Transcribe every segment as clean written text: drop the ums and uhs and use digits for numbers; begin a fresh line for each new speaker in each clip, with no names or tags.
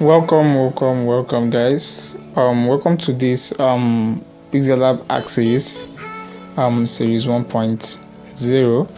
Welcome, guys. Welcome to this Pixellab Hack Series, Series 1.0.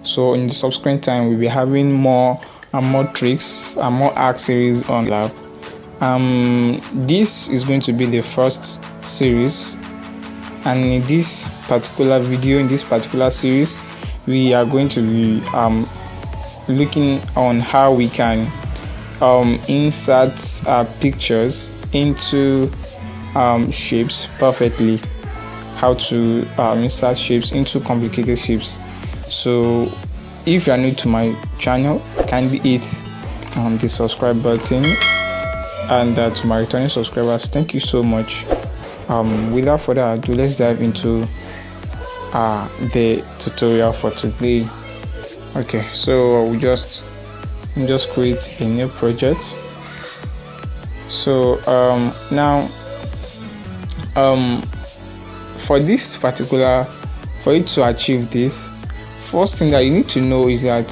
So in the subsequent time, we'll be having more and more tricks and more hack series on lab. This is going to be the first series, and in this particular video, in this particular series, we are going to be looking on how we can insert pictures into shapes perfectly. How to insert shapes into complicated shapes. So if you are new to my channel, kindly hit the subscribe button, and to my returning subscribers, thank you so much. Without further ado, let's dive into the tutorial for today. Okay, so we just create a new project. So now for this particular, for you to achieve this, first thing that you need to know is that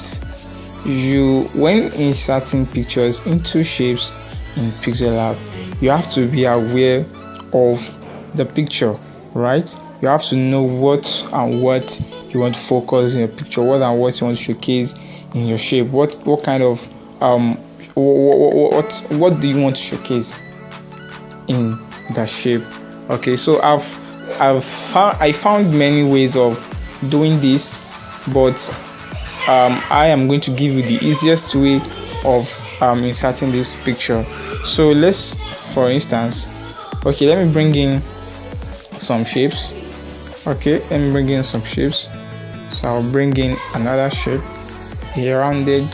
when inserting pictures into shapes in Pixellab, you have to be aware of the picture, right? You have to know what you want to focus in your picture, what you want to showcase in your shape, what kind of what do you want to showcase in the shape. Okay, so I found many ways of doing this, but I am going to give you the easiest way of inserting this picture. So let's, for instance, okay, let me bring in some shapes. Okay, let me bring in some shapes. So I'll bring in another shape, a rounded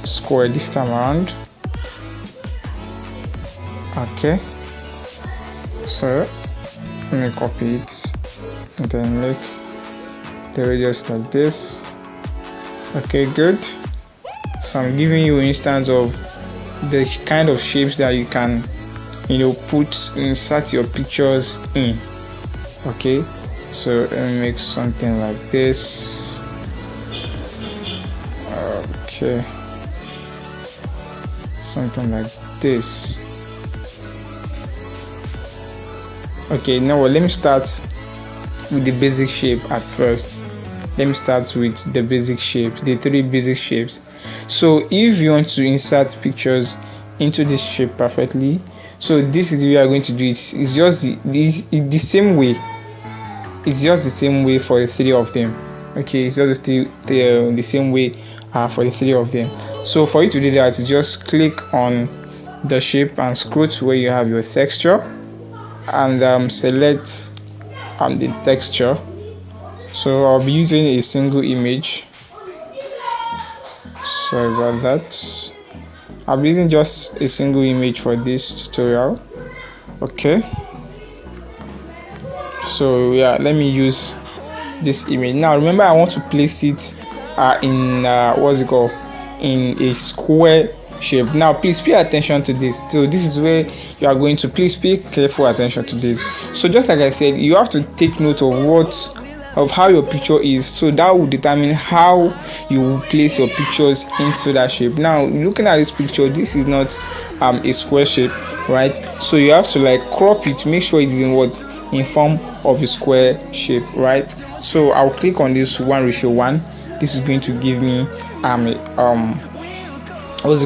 square this time around. Okay, so let me copy it and then make the radius like this. Okay, good. So I'm giving you an instance of the kind of shapes that you can insert your pictures in. Okay, so let me make something like this. Okay, something like this. Okay, now let me start with the basic shape at first. Let me start with the basic shapes, the three basic shapes. So if you want to insert pictures into this shape perfectly, so this is the way you are going to do it. It's just the same way. It's just the same way for the three of them. Okay, it's just the same way for the three of them. So for you to do that, you just click on the shape and scroll to where you have your texture, and select the texture. So I'll be using a single image. Sorry about that. I'll be using just a single image for this tutorial. Okay, so yeah, let me use this image. Now remember, I want to place it in in a square shape. Now please pay attention to this. So this is where you are going to please pay careful attention to this. So just like I said, you have to take note of how your picture is, so that will determine how you will place your pictures into that shape. Now looking at this picture, this is not a square shape, right? So you have to crop it, make sure it is in form of a square shape, right? So I'll click on this 1:1. This is going to give me it's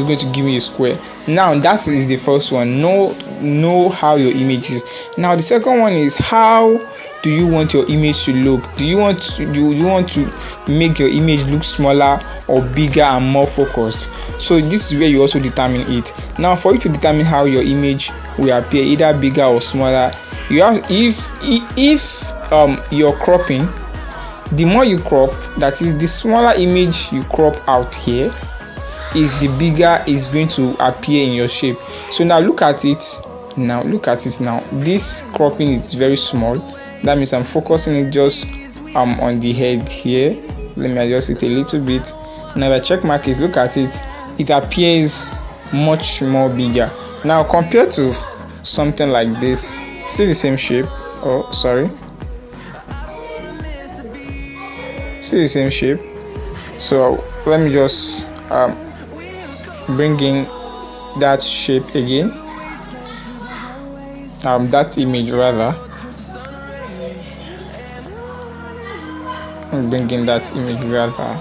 going to give me a square. Now that is the first one. Know how your image is. Now the second one is, how do you want your image to look? Do you want to make your image look smaller or bigger and more focused? So this is where you also determine it. Now for you to determine how your image will appear, either bigger or smaller, you have, if you're cropping, the more you crop, that is, the smaller image you crop out here, is the bigger is going to appear in your shape. So now look at it. Now this cropping is very small. That means I'm focusing it just on the head here. Let me adjust it a little bit. Now if I check my case, look at it, it appears much more bigger. Now compared to something like this, still the same shape. Oh, sorry, still the same shape. So let me just bring in that shape again, that image rather, and bring in that image rather.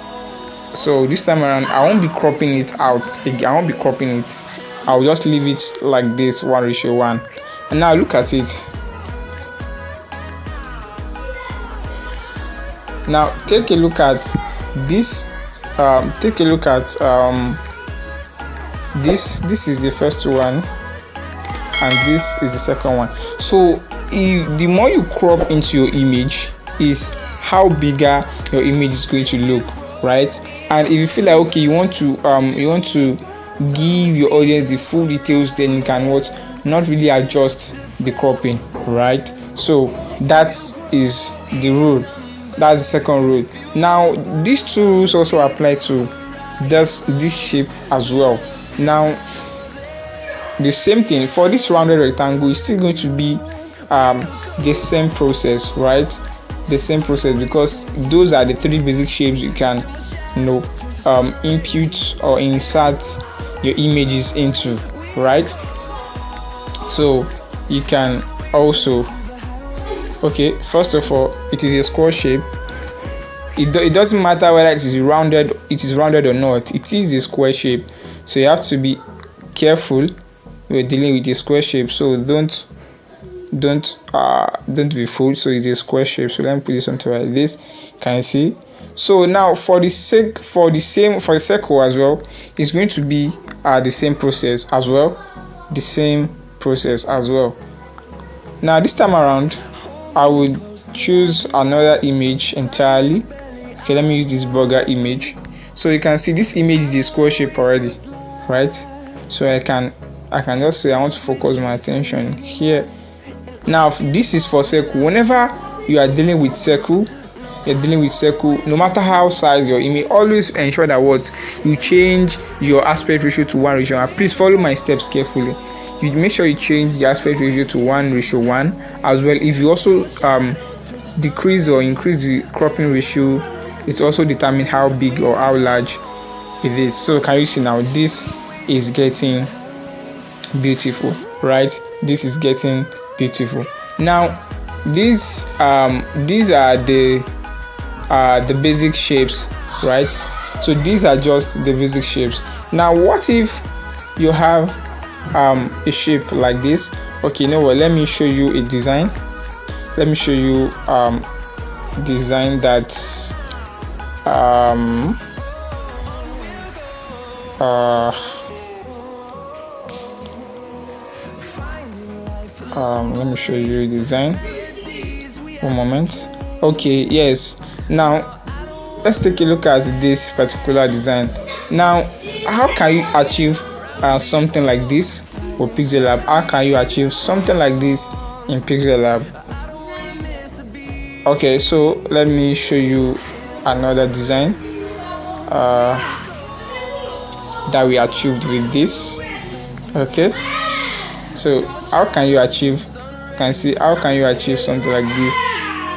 So this time around I won't be cropping it out again. I won't be cropping it. I'll just leave it like this, 1:1. And now look at it. Now take a look at this. Take a look at this is the first one, and this is the second one. So the more you crop into your image is how bigger your image is going to look, right? And if you feel like okay, you want to give your audience the full details, then you can not really adjust the cropping, right? So that is the rule. That's the second rule. Now these two rules also apply to this shape as well. Now the same thing for this rounded rectangle is still going to be the same process, right? The same process, because those are the three basic shapes you can input or insert your images into, right? So you can also, okay, first of all, it is a square shape. It doesn't matter whether it is rounded or not. It is a square shape, so you have to be careful. We're dealing with a square shape, so don't be fooled. So it's a square shape. So let me put this onto like this. Can you see? So now for the circle as well, it's going to be the same process as well. The same process as well. Now this time around, I would choose another image entirely. Okay, let me use this burger image. So you can see this image is a square shape already, right? So I can just say I want to focus my attention here. Now this is for circle. Whenever you are dealing with circle, no matter how size your image, always ensure that you change your aspect ratio to 1:1. Please follow my steps carefully. You make sure you change the aspect ratio to 1:1 as well. If you also decrease or increase the cropping ratio, it's also determine how big or how large it is. So can you see now, this is getting beautiful, right? This is getting beautiful. Now these are the basic shapes, right? So these are just the basic shapes. Now what if you have a shape like this? Okay, you know what, let me show you a design. Let me show you design that let me show you a design. One moment. Okay, yes. Now let's take a look at this particular design. Now how can you achieve something like this for Pixellab? How can you achieve something like this in Pixellab? Okay, so let me show you another design that we achieved with this. Okay, so how can you achieve, can see how can you achieve something like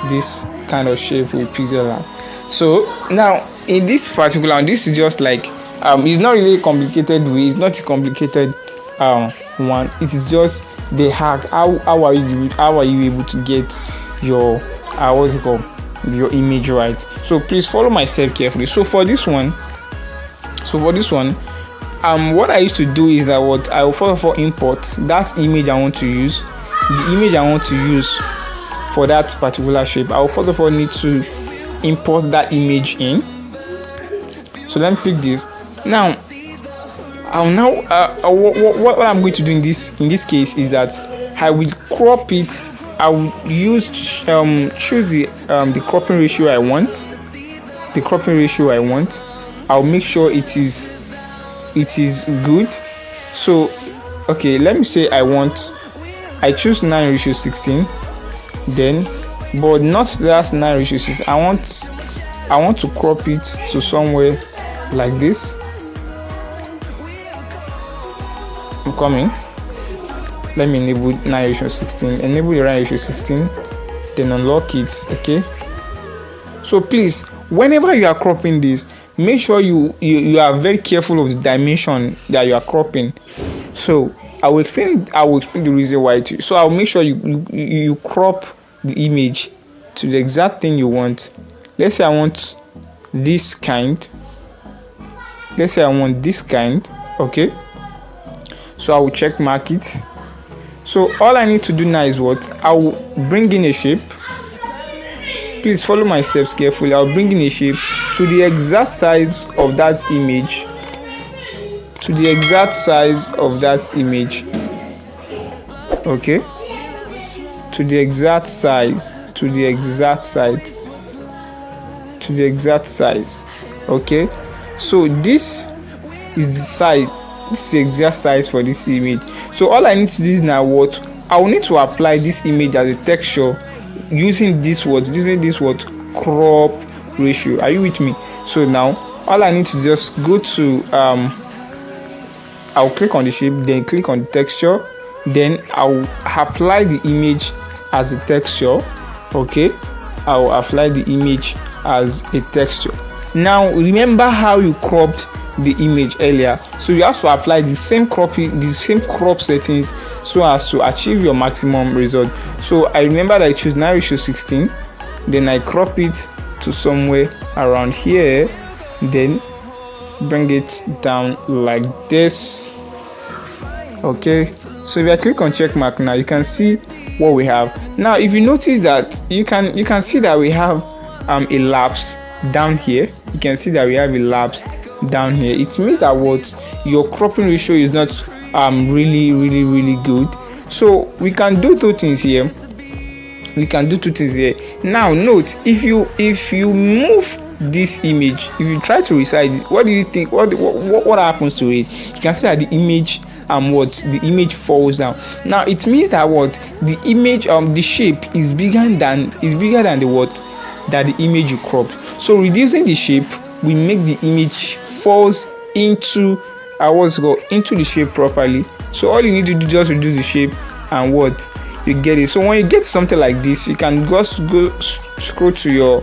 this kind of shape with Pixellab? So now in this particular, this is just like it's not really complicated way, it's not a complicated one. It is just the hack. How are you able to get your what's it called, your image right? So please follow my step carefully. So for this one, what I used to do is that what I will first of all import that image I want to use. The image I want to use for that particular shape, I will first of all need to import that image in. So let me pick this. Now what I'm going to do in this case is that I will crop it. I will choose the cropping ratio I want. I'll make sure it is good. So okay, let me say I choose 9:16, then, but not that 9:6. I want to crop it to somewhere like this. I'm coming. Let me enable 9:16. Enable the 9:16, then unlock it. Okay. So please, whenever you are cropping this, make sure you are very careful of the dimension that you are cropping. So I will explain the reason why to you. So I'll make sure you crop the image to the exact thing you want. Let's say I want this kind. Okay, so I will check mark it. So all I need to do now is what? I will bring in a shape. Please follow my steps carefully. I'll bring in a shape to the exact size of that image. Okay, to the exact size. Okay, so this is the size. This is the exact size for this image. So all I need to do is now what? I will need to apply this image as a texture using this crop ratio. Are you with me? So now all I need to just go to I'll click on the shape, then click on the texture, then I'll apply the image as a texture. Okay, I'll apply the image as a texture. Now remember how you cropped the image earlier, so you have to apply the same crop settings so as to achieve your maximum result. So I remember that I choose 9:16, then I crop it to somewhere around here, then bring it down like this. Okay, so if I click on check mark now, you can see what we have. Now if you notice that you can see that we have a lapse down here. You can see that we have a lapse down here. It means that what your cropping ratio is not really good. So we can do two things here. Now note, if you move this image, if you try to resize it, what do you think? What happens to it? You can see that the image the image falls down. Now it means that what the image the shape is bigger than the image you cropped. So reducing the shape will make the image falls into into the shape properly. So all you need to do is just reduce the shape and what you get it. So when you get something like this, you can just go scroll to your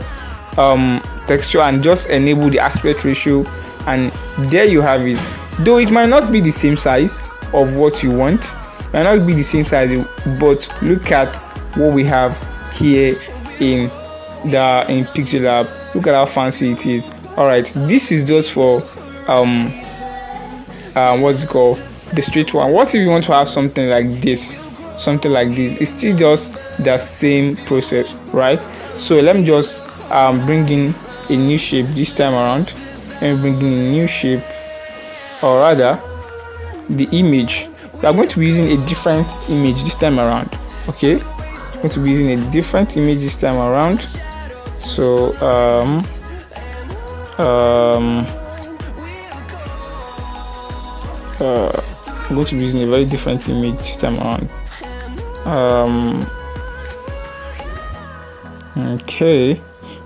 texture and just enable the aspect ratio, and there you have it. Though it might not be the same size of what you want, but look at what we have here in Pixellab. Look at how fancy it is. All right, this is just for what's it called, the straight one. What if you want to have something like this? It's still just the same process, right? So let me just bring in a new shape this time around. Let me bring in a new shape, or rather the image. We are going to be using a different image this time around. Okay, we're going to be using a different image this time around. So I'm going to be using a very different image this time around.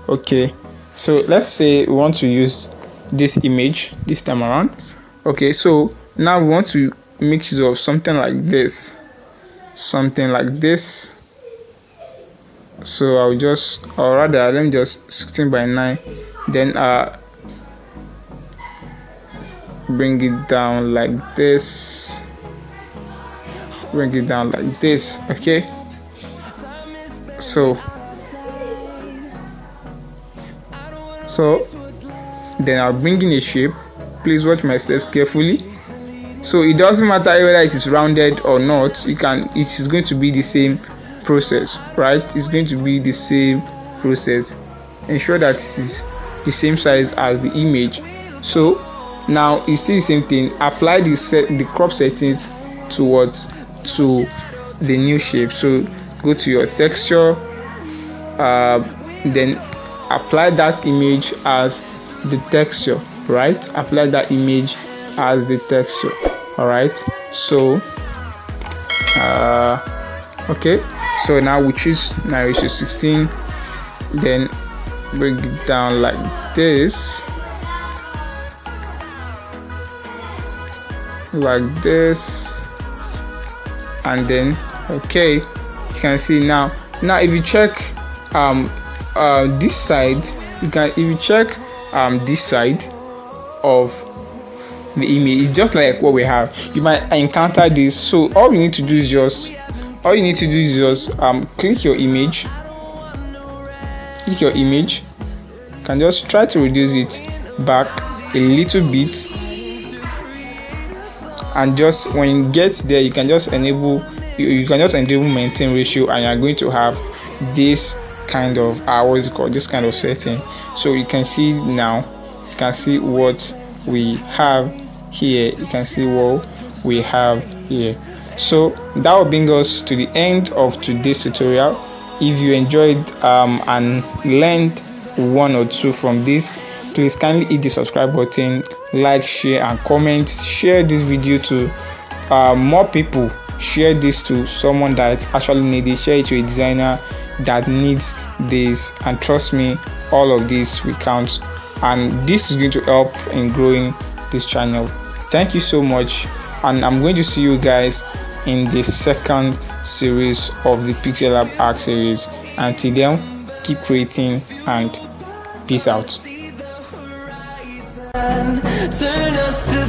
Okay, so let's say we want to use this image this time around. Okay, so now we want to make use of something like this. So let me just 16:9, then bring it down like this. Okay, so then I'll bring in a shape. Please watch my steps carefully. So it doesn't matter whether it is rounded or not. It is going to be the same process, right? It's going to be the same process. Ensure that it is the same size as the image. So now it's still the same thing. Apply the crop settings to the new shape. So go to your texture, then apply that image as the texture, right? All right, so okay, so now we choose 9:16, then bring it down like this, and then okay, you can see now if you check this side, this side, of the image. It's just like what we have. You might encounter this, so all you need to do is just click your image. You can just try to reduce it back a little bit, and just when you get there, you can just enable maintain ratio, and you're going to have this kind of this kind of setting. So you can see now, you can see what we have here. You can see what we have here. So that will bring us to the end of today's tutorial. If you enjoyed and learned one or two from this, please kindly hit the subscribe button, like, share and comment. Share this video to more people. Share this to someone that actually needs it. Share it to a designer that needs this, and trust me, all of this will count, and this is going to help in growing this channel. Thank you so much, and I'm going to see you guys in the second series of the Pixellab Hack Series. Until then, keep creating and peace out.
Turn us to